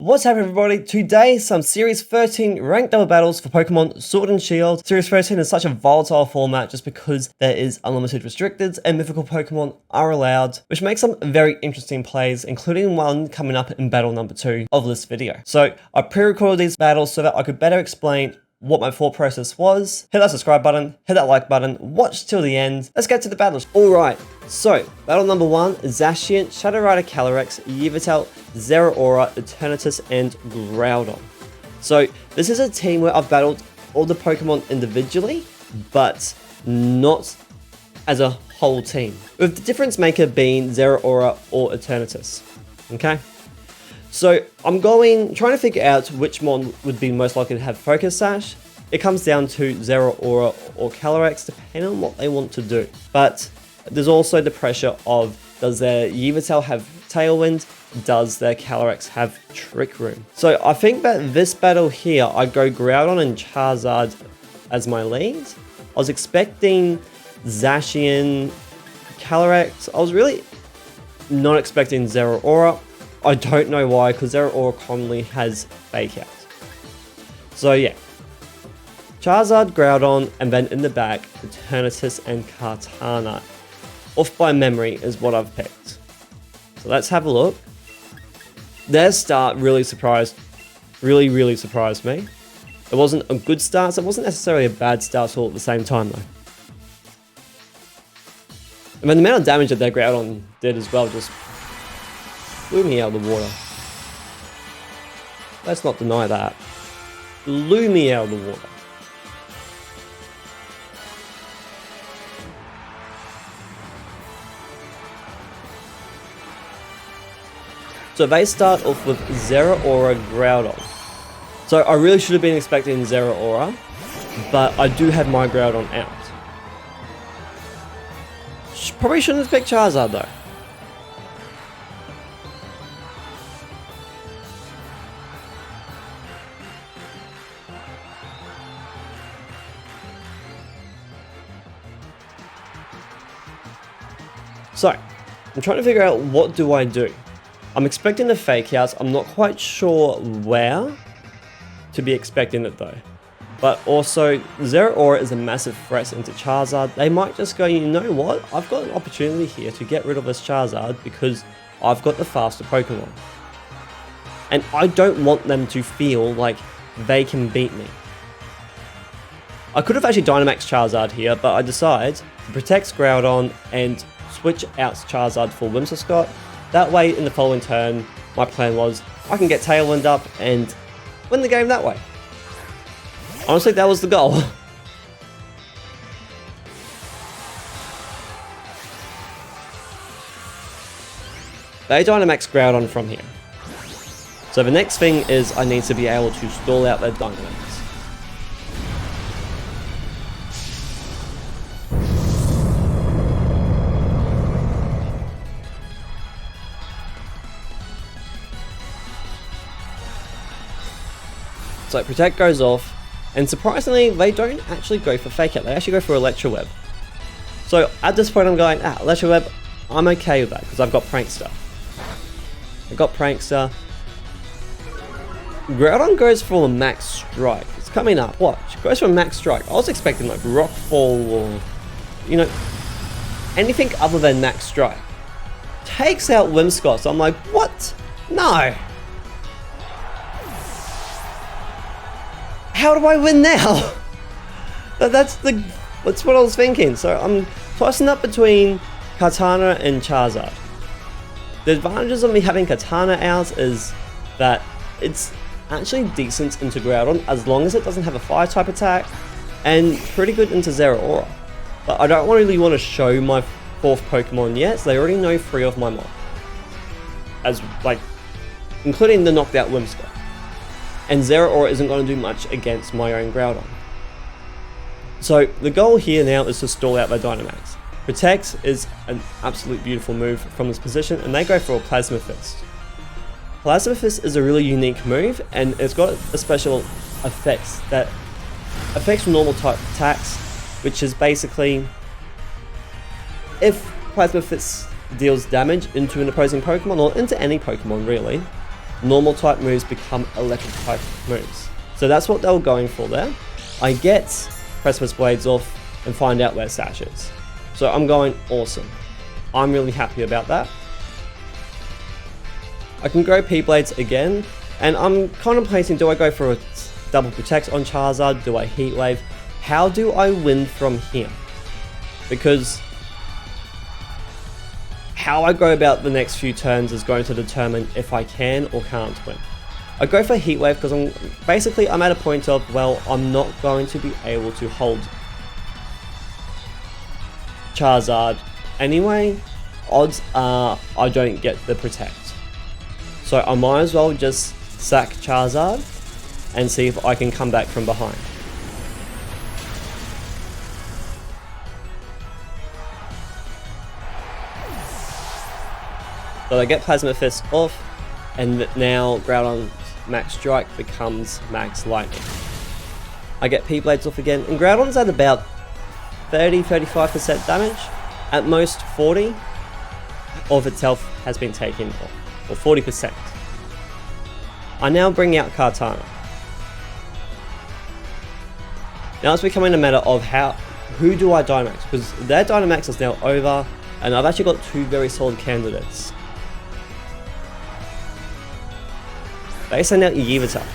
What's up everybody? Today, some Series 13 ranked double battles for Pokemon Sword and Shield. Series 13 is such a volatile format just because there is unlimited restricteds and mythical Pokemon are allowed, which makes some very interesting plays, including one coming up in battle number 2 of this video. So I pre-recorded these battles so that I could better explain what my thought process was. Hit that subscribe button, hit that like button, watch till the end. Let's get to the battles. Alright, so battle number 1, Zacian, Shadow Rider Calyrex, Yveltal, Zeraora, Eternatus, and Groudon. So this is a team where I've battled all the Pokemon individually, but not as a whole team. With the difference maker being Zeraora or Eternatus. Okay? So I'm trying to figure out which one would be most likely to have Focus Sash. It comes down to Zeraora or Calyrex, depending on what they want to do. But there's also the pressure of, does their Yveltal have Tailwind? Does their Calyrex have Trick Room? So I think that this battle here, I go Groudon and Charizard as my lead. I was expecting Zacian, Calyrex. I was really not expecting Zeraora. I don't know why, because Zeraora commonly has Fake Out. So yeah. Charizard, Groudon, and then in the back, Eternatus and Kartana. Off by memory is what I've picked. So let's have a look. Their start really surprised me. It wasn't a good start, so it wasn't necessarily a bad start all at the same time though. And then the amount of damage that their Groudon did as well just blew me out of the water. Let's not deny that. Blew me out of the water. So they start off with Zeraora Groudon. So I really should have been expecting Zeraora, but I do have my Groudon out. Probably shouldn't have picked Charizard though. So, I'm trying to figure out what do I do. I'm expecting the Fake Outs. I'm not quite sure where to be expecting it though. But also, Zeraora is a massive threat into Charizard. They might just go, you know what? I've got an opportunity here to get rid of this Charizard because I've got the faster Pokemon. And I don't want them to feel like they can beat me. I could have actually Dynamaxed Charizard here, but I decide to protect Groudon and switch out Charizard for Whimsicott. That way, in the following turn, my plan was I can get Tailwind up and win the game that way. Honestly, that was the goal. They Dynamax Groudon from here. So the next thing is I need to be able to stall out their Dynamax. So Protect goes off, and surprisingly, they don't actually go for Fake Out, they actually go for Electro Web. So at this point I'm going, Electro Web, I'm okay with that, because I've got Prankster. Groudon goes for a Max Strike. It's coming up, watch. It goes for a Max Strike. I was expecting like Rock Fall or, you know, anything other than Max Strike. Takes out Whimsicott, so I'm like, what? No! How do I win now? That's what I was thinking. So I'm tossing up between Kartana and Charizard. The advantages of me having Kartana out is that it's actually decent into Groudon as long as it doesn't have a fire type attack, and pretty good into Zeraora. But I don't really want to show my 4th Pokemon yet, so they already know 3 of my mob. As like, including the knocked out Whimsicott. And Zeraora isn't going to do much against my own Groudon. So the goal here now is to stall out their Dynamax. Protect is an absolute beautiful move from this position, and they go for a Plasma Fist. Plasma Fist is a really unique move, and it's got a special effects that affects normal type attacks, which is basically if Plasma Fist deals damage into an opposing Pokemon, or into any Pokemon really, normal type moves become electric type moves. So that's what they were going for there. I get Precipice Blades off and find out where Sash is. So I'm going awesome. I'm really happy about that. I can go P-Blades again, and I'm contemplating, do I go for a double protect on Charizard? Do I Heat Wave? How do I win from here? Because how I go about the next few turns is going to determine if I can or can't win. I go for Heat Wave because I'm at a point of, well, I'm not going to be able to hold Charizard anyway. Odds are I don't get the protect. So I might as well just sack Charizard and see if I can come back from behind. So I get Plasma Fist off, and now Groudon's Max Strike becomes Max Lightning. I get P-Blades off again, and Groudon's at about 30-35% damage. At most 40 of its health has been taken off, or 40%. I now bring out Kartana. Now it's becoming a matter of who do I Dynamax, because their Dynamax is now over, and I've actually got two very solid candidates. They send out Yveltal.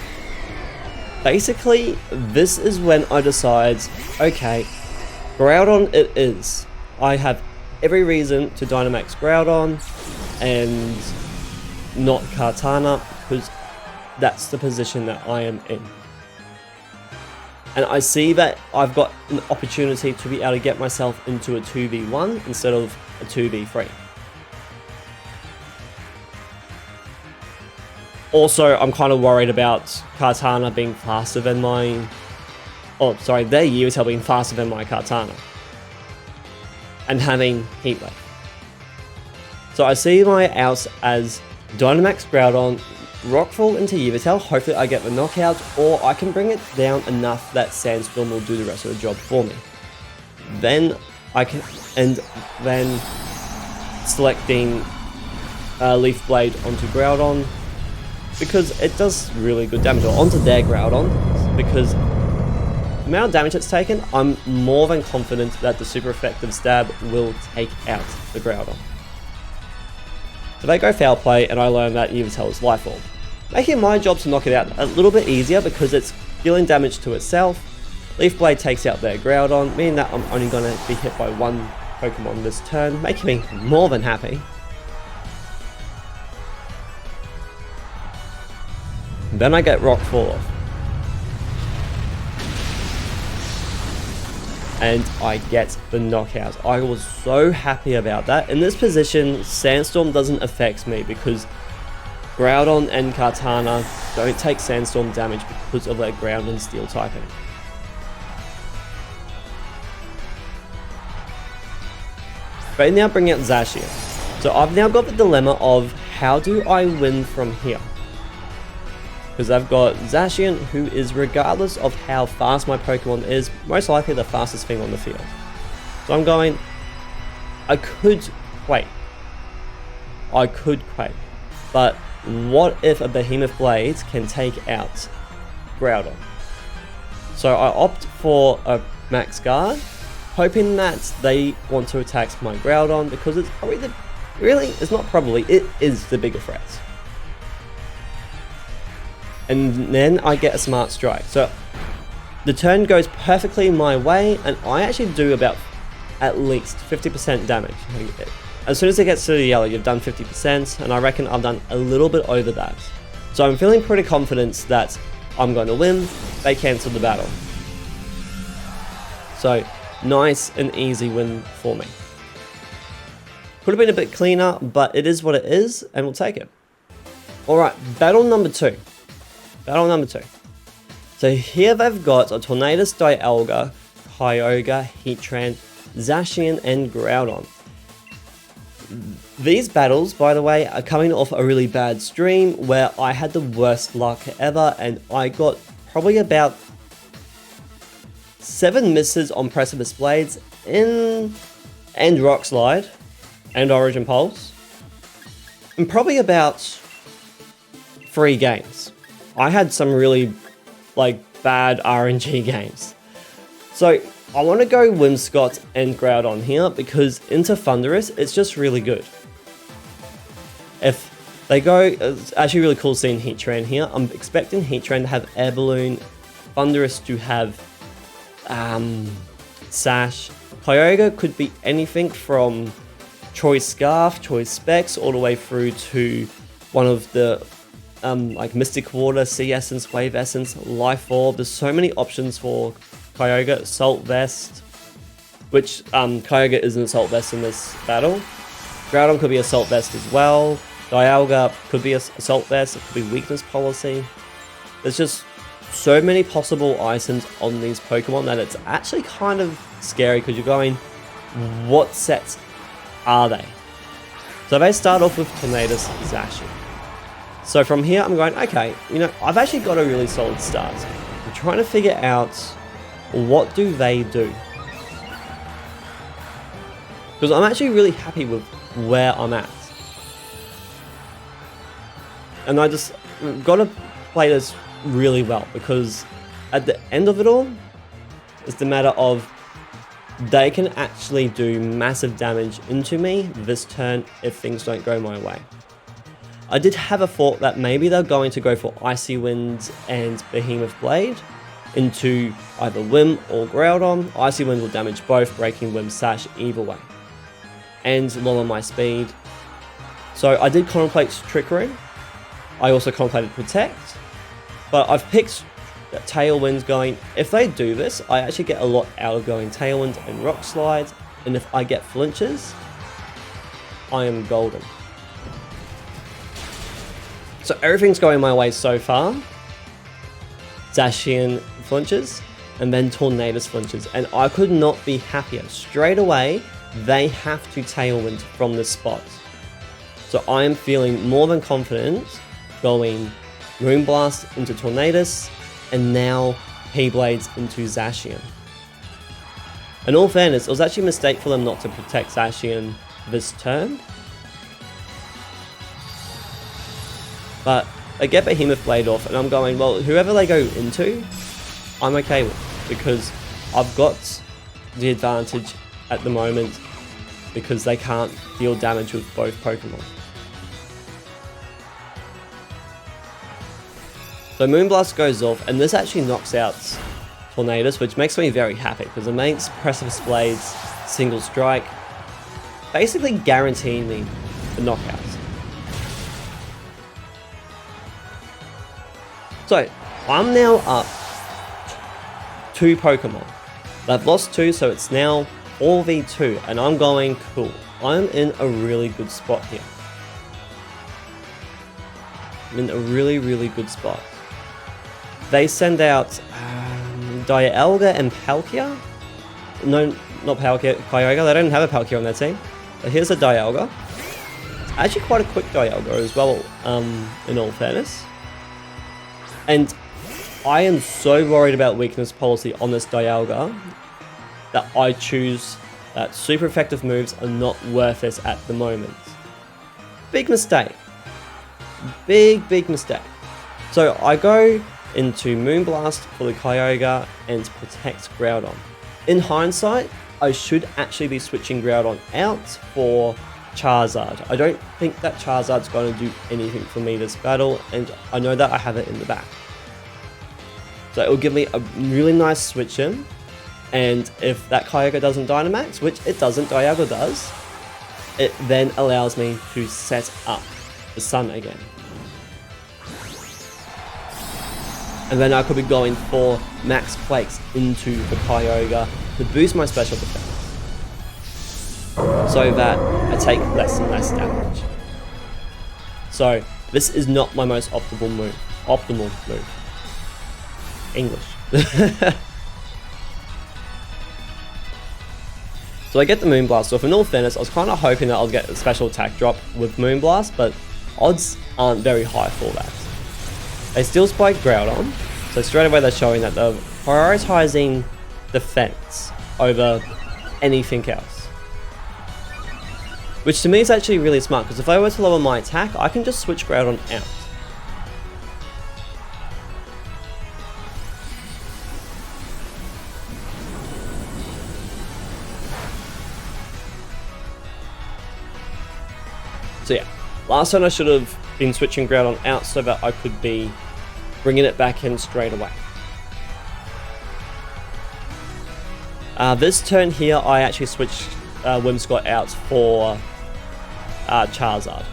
Basically, this is when I decide, okay, Groudon it is. I have every reason to Dynamax Groudon and not Kartana, because that's the position that I am in. And I see that I've got an opportunity to be able to get myself into a 2v1 instead of a 2v3. Also, I'm kind of worried about Kartana being faster than my... Oh, sorry, their Yveltal being faster than my Kartana. And having Heat Wave. So I see my outs as Dynamax Groudon, Rockfall into Yveltal, hopefully I get the knockout, or I can bring it down enough that Sandstorm will do the rest of the job for me. Then I can... And then selecting Leaf Blade onto Groudon, because it does really good damage, or onto their Groudon, because the amount of damage it's taken, I'm more than confident that the super effective stab will take out the Groudon. So they go Foul Play, and I learn that Yveltal is Life Orb, making my job to knock it out a little bit easier because it's dealing damage to itself. Leaf Blade takes out their Groudon, meaning that I'm only going to be hit by one Pokemon this turn, making me more than happy. Then I get Rockfall off. And I get the knockout. I was so happy about that. In this position, Sandstorm doesn't affect me because Groudon and Kartana don't take Sandstorm damage because of their ground and steel typing. But now bring out Zacian. So I've now got the dilemma of how do I win from here? Because I've got Zacian, who is, regardless of how fast my Pokemon is, most likely the fastest thing on the field. So I'm going, I could Quake. But what if a Behemoth Blade can take out Groudon? So I opt for a Max Guard, hoping that they want to attack my Groudon, because it's probably it is the bigger threat. And then I get a Smart Strike. So the turn goes perfectly my way, and I actually do about at least 50% damage. As soon as it gets to the yellow, you've done 50%, and I reckon I've done a little bit over that. So I'm feeling pretty confident that I'm going to win. They cancel the battle. So nice and easy win for me. Could have been a bit cleaner, but it is what it is, and we'll take it. Alright, battle number 2. So here they've got a Tornadus, Dialga, Kyogre, Heatran, Zacian, and Groudon. These battles, by the way, are coming off a really bad stream where I had the worst luck ever, and I got probably about 7 misses on Precipice Blades and Rock Slide and Origin Pulse, and probably about 3 games. I had some really like bad RNG games. So I want to go Whimsicott and Groudon here because into Thundurus, it's just really good. If they go, it's actually really cool seeing Heatran here. I'm expecting Heatran to have Air Balloon, Thundurus to have Sash. Kyogre could be anything from Choice Scarf, Choice Specs, all the way through to one of the like Mystic Water, Sea Essence, Wave Essence, Life Orb. There's so many options for Kyogre. Assault Vest, which Kyogre is an Assault Vest in this battle. Groudon could be Assault Vest as well. Dialga could be Assault Vest. It could be Weakness Policy. There's just so many possible items on these Pokemon that it's actually kind of scary because you're going, what sets are they? So they start off with Tornadus Zacian. So from here I'm going, okay, you know, I've actually got a really solid start. I'm trying to figure out what do they do? Because I'm actually really happy with where I'm at. And I just got to play this really well because at the end of it all, it's the matter of they can actually do massive damage into me this turn if things don't go my way. I did have a thought that maybe they're going to go for Icy Wind and Behemoth Blade into either Whim or Groudon. Icy Wind will damage both, breaking Whim Sash either way, and lower my speed. So I did contemplate Trickery. I also contemplated Protect, but I've picked Tailwind going, if they do this, I actually get a lot out of going Tailwind and Rock Slide, and if I get flinches, I am golden. So everything's going my way so far. Zacian flinches, and then Tornadus flinches, and I could not be happier. Straight away, they have to Tailwind from this spot. So I am feeling more than confident going Moonblast into Tornadus, and now P-Blades into Zacian. In all fairness, it was actually a mistake for them not to protect Zacian this turn. But I get Behemoth Blade off, and I'm going, well, whoever they go into, I'm okay with, because I've got the advantage at the moment because they can't deal damage with both Pokemon. So Moonblast goes off, and this actually knocks out Tornadus, which makes me very happy because it makes Precipice Blades single strike, basically guaranteeing me the knockout. So I'm now up 2 Pokemon. I've lost 2, so it's now 4v2, and I'm going cool. I'm in a really good spot here. I'm in a really, really good spot. They send out Dialga and Palkia. No, not Palkia, Kyogre. They don't have a Palkia on their team. But here's a Dialga. It's actually quite a quick Dialga as well, in all fairness. And I am so worried about weakness policy on this Dialga that I choose that super effective moves are not worth it at the moment. Big mistake. Big mistake. So I go into Moonblast for the Kyogre and protect Groudon. In hindsight, I should actually be switching Groudon out for Charizard. I don't think that Charizard's going to do anything for me this battle, and I know that I have it in the back. So it will give me a really nice switch in, and if that Kyogre doesn't Dynamax, which it doesn't, Dialga does, it then allows me to set up the Sun again. And then I could be going for Max Quakes into the Kyogre to boost my special defense, so that I take less and less damage. So this is not my most optimal move. English. So I get the Moonblast off. In all fairness, I was kind of hoping that I'll get a special attack drop with Moonblast, but odds aren't very high for that. They still spike Groudon, so straight away they're showing that they're prioritizing defense over anything else. Which to me is actually really smart, because if I were to lower my attack, I can just switch Groudon out. Last turn I should have been switching Groudon out so that I could be bringing it back in straight away. This turn here I actually switched Whimsicott out for Charizard.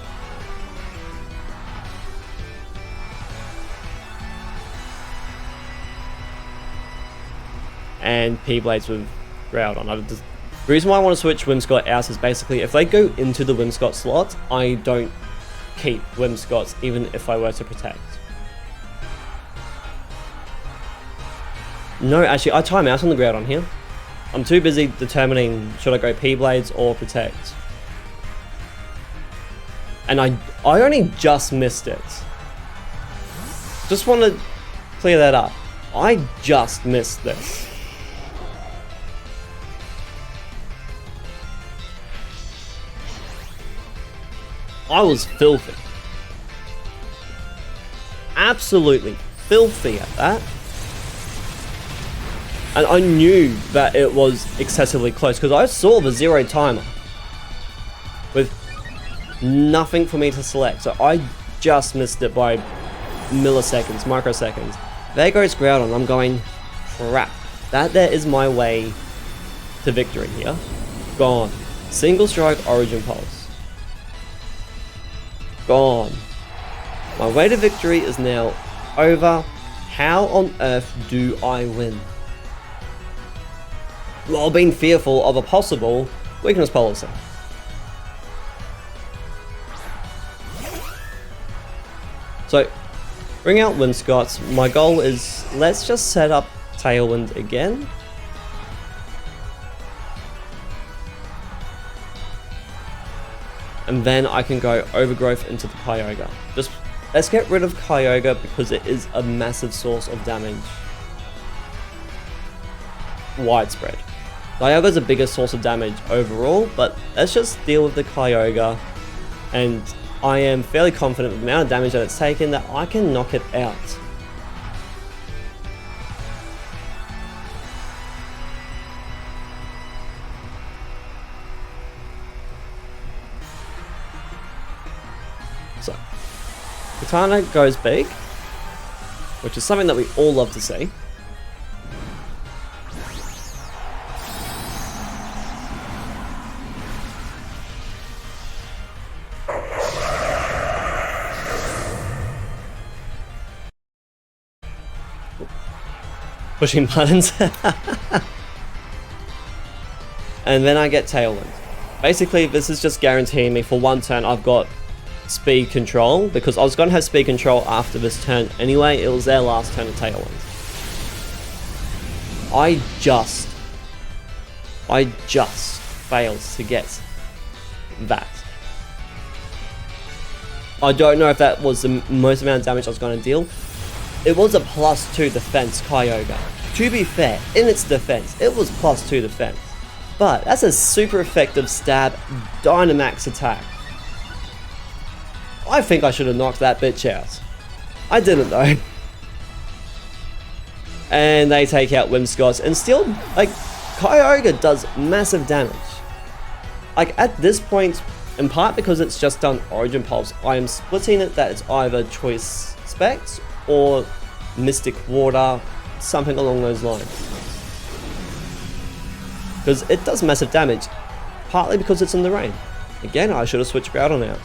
And P-Blades with Groudon. The reason why I want to switch Whimsicott out is basically if they go into the Whimsicott slot, I don't keep Whimsicotts even if I were to protect. No, actually I time out on the Groudon here. I'm too busy determining should I go P-Blades or protect. And I only just missed it. Just want to clear that up. I just missed this. I was filthy. Absolutely filthy at that. And I knew that it was excessively close because I saw the 0 timer with nothing for me to select. So I just missed it by milliseconds, microseconds. There goes Groudon. I'm going, crap. That there is my way to victory here. Gone. Single strike Origin Pulse. Gone. My way to victory is now over. How on earth do I win? While being fearful of a possible weakness policy. So, bring out Whimsicott. My goal is, let's just set up Tailwind again. And then I can go Overgrowth into the Kyogre. Just, let's get rid of Kyogre because it is a massive source of damage. Widespread. Kyogre's the biggest source of damage overall, but let's just deal with the Kyogre. And I am fairly confident with the amount of damage that it's taken that I can knock it out. So, Katana goes big, which is something that we all love to see. Pushing buttons. And then I get Tailwind. Basically, this is just guaranteeing me for one turn I've got speed control, because I was going to have speed control after this turn anyway. It was their last turn of Tailwind. I just failed to get that. I don't know if that was the most amount of damage I was going to deal. It was a +2 defense Kyogre. To be fair, in its defense, it was +2 defense. But that's a super effective stab Dynamax attack. I think I should have knocked that bitch out. I didn't though. And they take out Whimsicott, and still, like, Kyogre does massive damage. Like, at this point, in part because it's just done Origin Pulse, I am splitting it that it's either Choice Specs or Mystic Water, something along those lines. Because it does massive damage, partly because it's in the rain. Again, I should have switched Groudon out.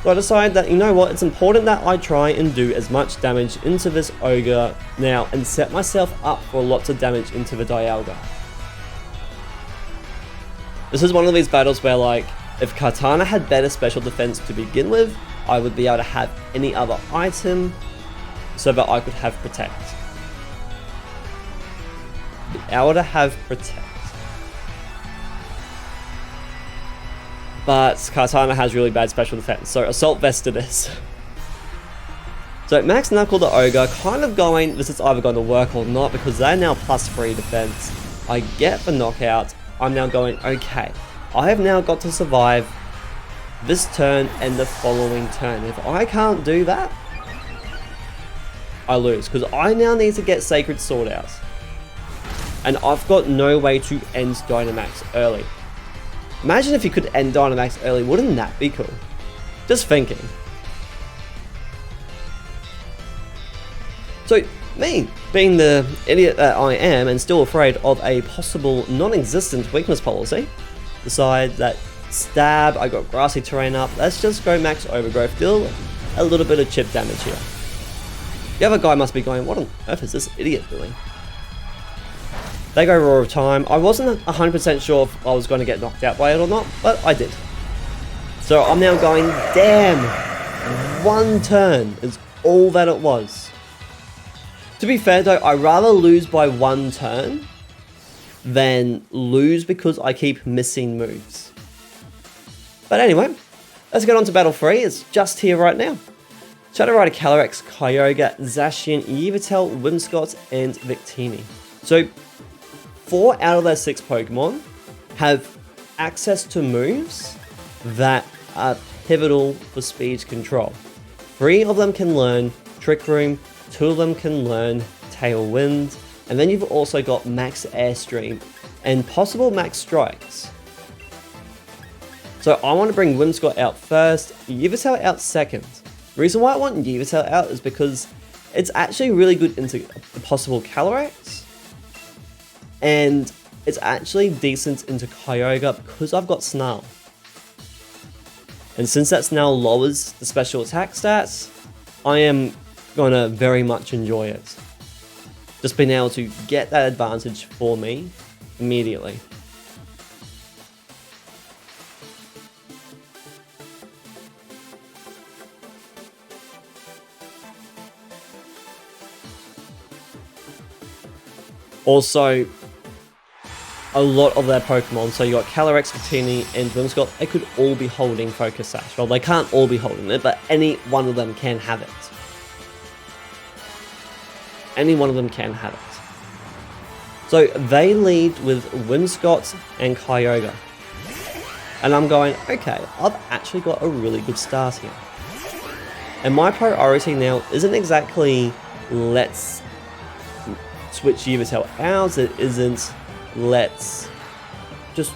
So I decided that, you know what, it's important that I try and do as much damage into this Ogre now and set myself up for lots of damage into the Dialga. This is one of these battles where, like, if Katana had better special defense to begin with, I would be able to have any other item so that I could have Protect. Be able to have Protect. But Katana has really bad special defense, so Assault Vest it is. So Max Knuckle the Ogre, kind of going, this is either going to work or not, because they're now +3 defense. I get the knockout. I'm now going, okay, I have now got to survive this turn and the following turn. If I can't do that, I lose, because I now need to get Sacred Sword out. And I've got no way to end Dynamax early. Imagine if you could end Dynamax early, wouldn't that be cool? Just thinking. So, me, being the idiot that I am and still afraid of a possible non-existent weakness policy, decide that stab, I got grassy terrain up, let's just go max overgrowth, deal a little bit of chip damage here. The other guy must be going, what on earth is this idiot doing? They go Roar of Time. I wasn't 100% sure if I was going to get knocked out by it or not, but I did. So I'm now going, damn, one turn is all that it was. To be fair though, I'd rather lose by one turn than lose because I keep missing moves. But anyway, let's get on to Battle 3. It's just here right now. Shadow Rider, Calyrex, Kyogre, Zacian, Yveltal, Whimsicott, and Victini. So 4 out of their 6 Pokemon have access to moves that are pivotal for speed control. 3 of them can learn Trick Room, 2 of them can learn Tailwind, and then you've also got Max Airstream and possible Max Strikes. So I want to bring Whimsicott out first, Yveltal out second. The reason why I want Yveltal out is because it's actually really good into the possible Calyrex, and it's actually decent into Kyogre because I've got Snarl. And since that Snarl lowers the special attack stats, I am gonna very much enjoy it. Just being able to get that advantage for me immediately. Also, a lot of their Pokemon, so you got Calyrex, Victini, and Whimsicott, they could all be holding Focus Sash. Well, they can't all be holding it, but any one of them can have it. Any one of them can have it. So they lead with Whimsicott and Kyogre. And I'm going, okay, I've actually got a really good start here. And my priority now isn't exactly let's switch Yveltal out, it isn't let's just,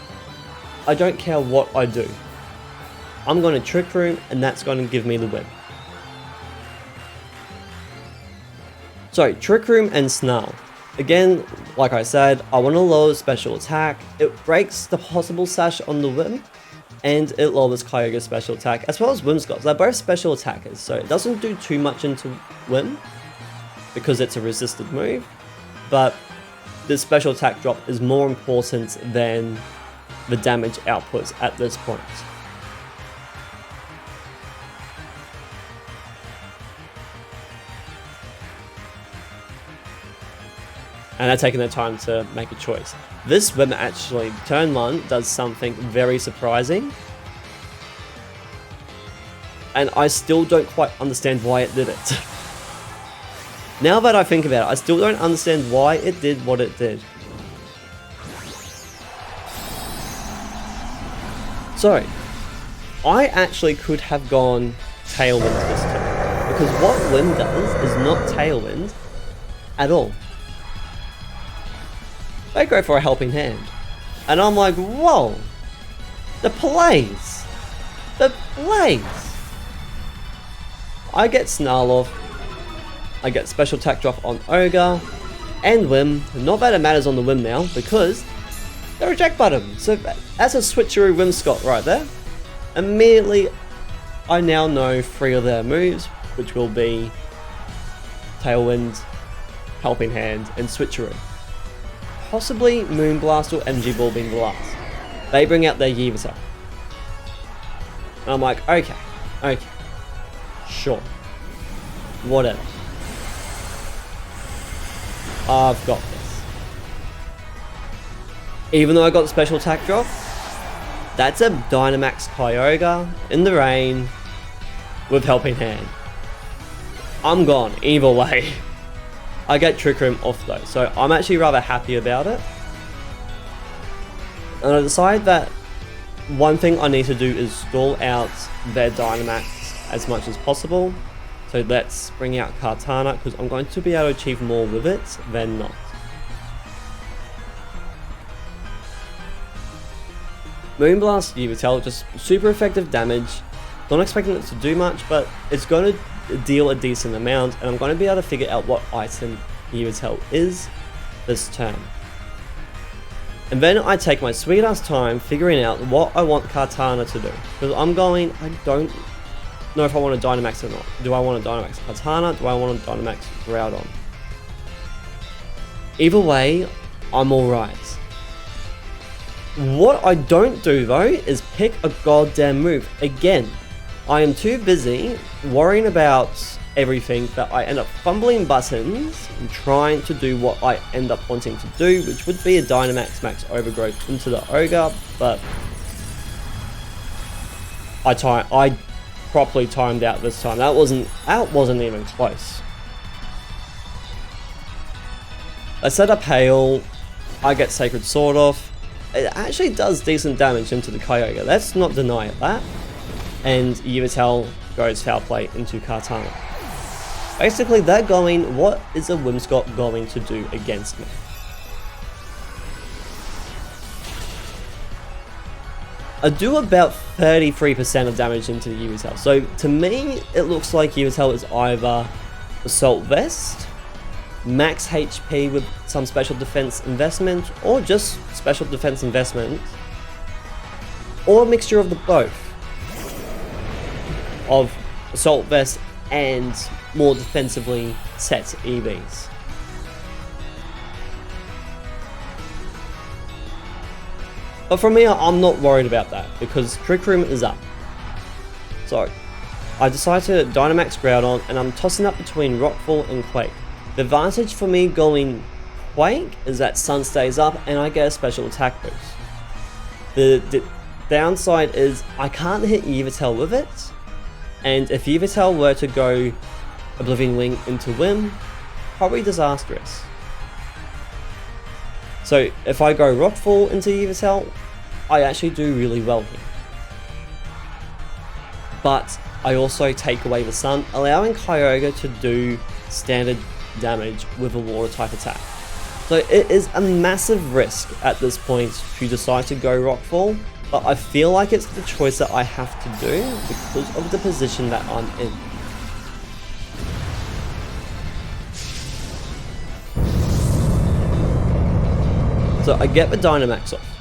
I don't care what I do. I'm going to Trick Room and that's going to give me the win. So Trick Room and Snarl. Again, like I said, I want to lower special attack. It breaks the possible sash on the Whim, and it lowers Kyogre's special attack, as well as Whimsicott's. They're both special attackers, so it doesn't do too much into Whim, because it's a resisted move, but the special attack drop is more important than the damage outputs at this point. And they're taking their time to make a choice. This Whim actually, turn 1, does something very surprising. And I still don't quite understand why it did it. Now that I think about it, I still don't understand why it did what it did. So, I actually could have gone Tailwind this turn. Because what Whim does is not Tailwind at all. They go for a helping hand. And I'm like, whoa! The plays! The plays! I get Snarl off. I get special attack drop on Ogre. And Whim. Not that it matters on the Whim now, because they're a reject button. So that's a switcheroo Whimsicott right there. Immediately, I now know 3 of their moves, which will be Tailwind, Helping Hand, and Switcheroo. Possibly Moonblast or Energy Ball being the last. They bring out their Yveltal. And I'm like, okay, sure, whatever. I've got this. Even though I got the special attack drop, that's a Dynamax Kyogre in the rain with Helping Hand. I'm gone either way. I get Trick Room off though, so I'm actually rather happy about it. And I decide that one thing I need to do is stall out their Dynamax as much as possible. So let's bring out Kartana, because I'm going to be able to achieve more with it than not. Moonblast Yveltal, just super effective damage. Not expecting it to do much, but it's going to deal a decent amount, and I'm going to be able to figure out what item Yveltal is this turn. And then I take my sweet ass time figuring out what I want Kartana to do. Because I don't know if I want to Dynamax or not. Do I want to Dynamax Kartana? Do I want to Dynamax Groudon? Either way, I'm alright. What I don't do though is pick a goddamn move. Again, I am too busy worrying about everything that I end up fumbling buttons and trying to do what I end up wanting to do, which would be a Dynamax Max Overgrowth into the Ogre, but I properly timed out this time. That wasn't even close. I set up Hail, I get Sacred Sword off. It actually does decent damage into the Kyogre, let's not deny that. And Yveltal goes Foul Play into Kartana. Basically, they're going, what is a Whimsicott going to do against me? I do about 33% of damage into the Yveltal. So to me, it looks like Yveltal is either Assault Vest, max HP with some special defense investment, or just special defense investment, or a mixture of the both. Of Assault Vest and more defensively set EVs. But for me, I'm not worried about that because Trick Room is up. So I decide to Dynamax Groudon and I'm tossing up between Rockfall and Quake. The advantage for me going Quake is that Sun stays up and I get a special attack boost. The downside is I can't hit Yveltal with it. And if Yveltal were to go Oblivion Wing into Whim, probably disastrous. So if I go Rockfall into Yveltal, I actually do really well here. But I also take away the Sun, allowing Kyogre to do standard damage with a water type attack. So it is a massive risk at this point to decide to go Rockfall, but I feel like it's the choice that I have to do because of the position that I'm in. So I get the Dynamax off.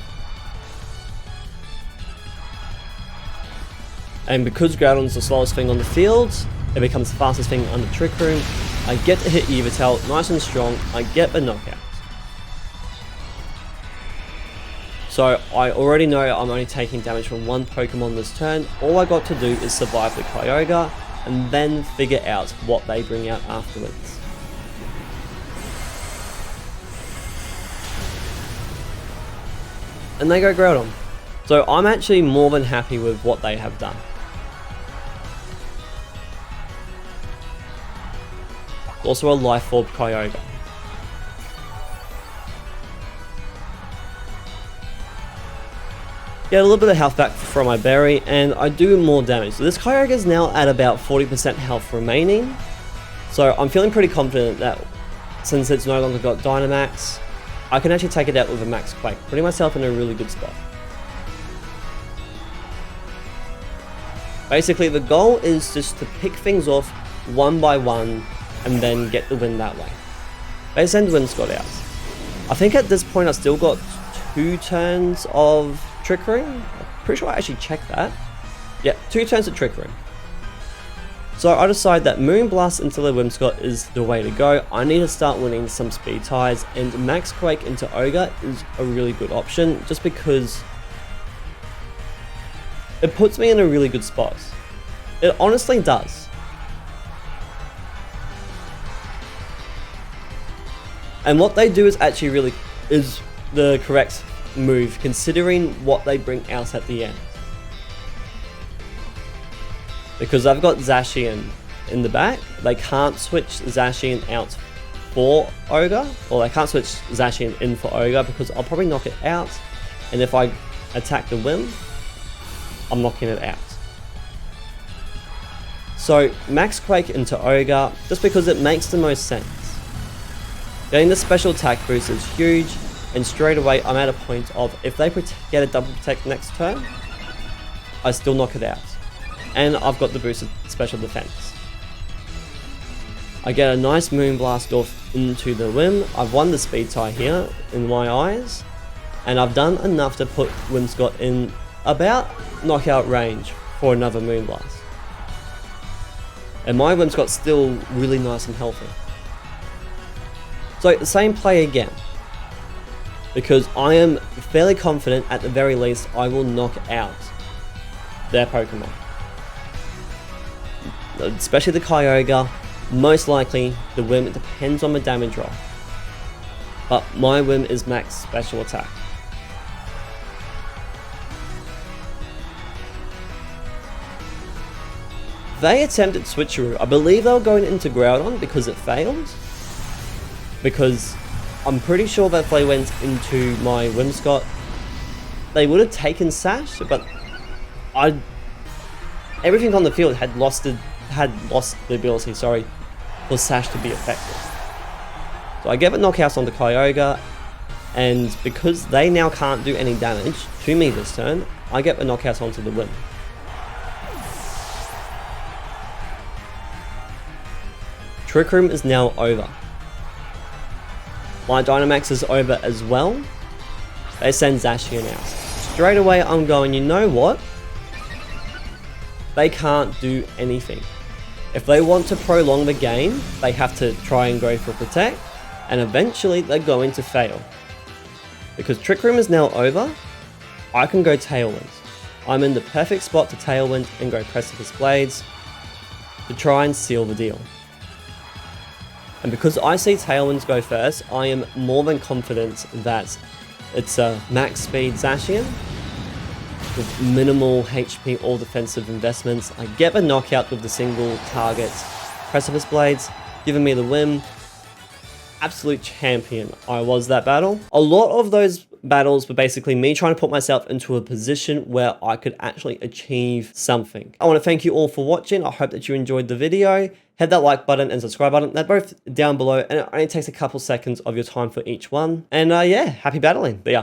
And because Groudon's the slowest thing on the field, it becomes the fastest thing under Trick Room. I get to hit Yveltal nice and strong, I get the knockout. So I already know I'm only taking damage from one Pokemon this turn. All I got to do is survive the Kyogre and then figure out what they bring out afterwards. And they go Groudon. So I'm actually more than happy with what they have done. Also a Life Orb Kyogre. Get a little bit of health back from my berry, and I do more damage. So this Kyogre is now at about 40% health remaining. So I'm feeling pretty confident that since it's no longer got Dynamax, I can actually take it out with a Max Quake, putting myself in a really good spot. Basically, the goal is just to pick things off one by one and then get the win that way. They send Whimsicott out. I think at this point I've still got 2 turns of Trick Room. I'm pretty sure I actually checked that. Yeah, 2 turns of Trick Room. So I decide that Moonblast into the Whimsicott is the way to go. I need to start winning some speed ties, and Max Quake into Ogre is a really good option just because it puts me in a really good spot. It honestly does. And what they do is actually is the correct move considering what they bring out at the end. Because I've got Zacian in the back, they can't switch Zacian out for Ogre, or they can't switch Zacian in for Ogre because I'll probably knock it out, and if I attack the Whim, I'm knocking it out. So Max Quake into Ogre, just because it makes the most sense. Getting the special attack boost is huge, and straight away I'm at a point of, if they get a double protect next turn, I still knock it out. and I've got the boosted special defense. I get a nice Moonblast off into the Whim. I've won the speed tie here in my eyes, and I've done enough to put Whimsicott in about knockout range for another Moonblast. And my Whimsicott's still really nice and healthy. So the same play again, because I am fairly confident at the very least I will knock out their Pokemon. Especially the Kyogre, most likely the Whim, it depends on the damage roll. But my Whim is max special attack. They attempted switcheroo. I believe they were going into Groudon because it failed. Because I'm pretty sure that if they went into my Whimsicott, they would have taken Sash, but everything on the field had lost the ability, for Sash to be effective. So I gave it knockouts on the Kyogre, and because they now can't do any damage to me this turn, I get the knockouts onto the Whim. Trick Room is now over. My Dynamax is over as well. They send Zacian out. Straight away I'm going, you know what? They can't do anything. If they want to prolong the game, they have to try and go for Protect, and eventually they're going to fail. Because Trick Room is now over, I can go Tailwind. I'm in the perfect spot to Tailwind and go Precipice Blades to try and seal the deal. And because I see Tailwinds go first, I am more than confident that it's a max speed Zacian with minimal HP or defensive investments. I get the knockout with the single target Precipice Blades, giving me the Whim. Absolute champion I was that battle. A lot of those battles were basically me trying to put myself into a position where I could actually achieve something. I want to thank you all for watching. I hope that you enjoyed the video. Hit that like button and subscribe button. They're both down below, and it only takes a couple seconds of your time for each one. And yeah, happy battling. But yeah.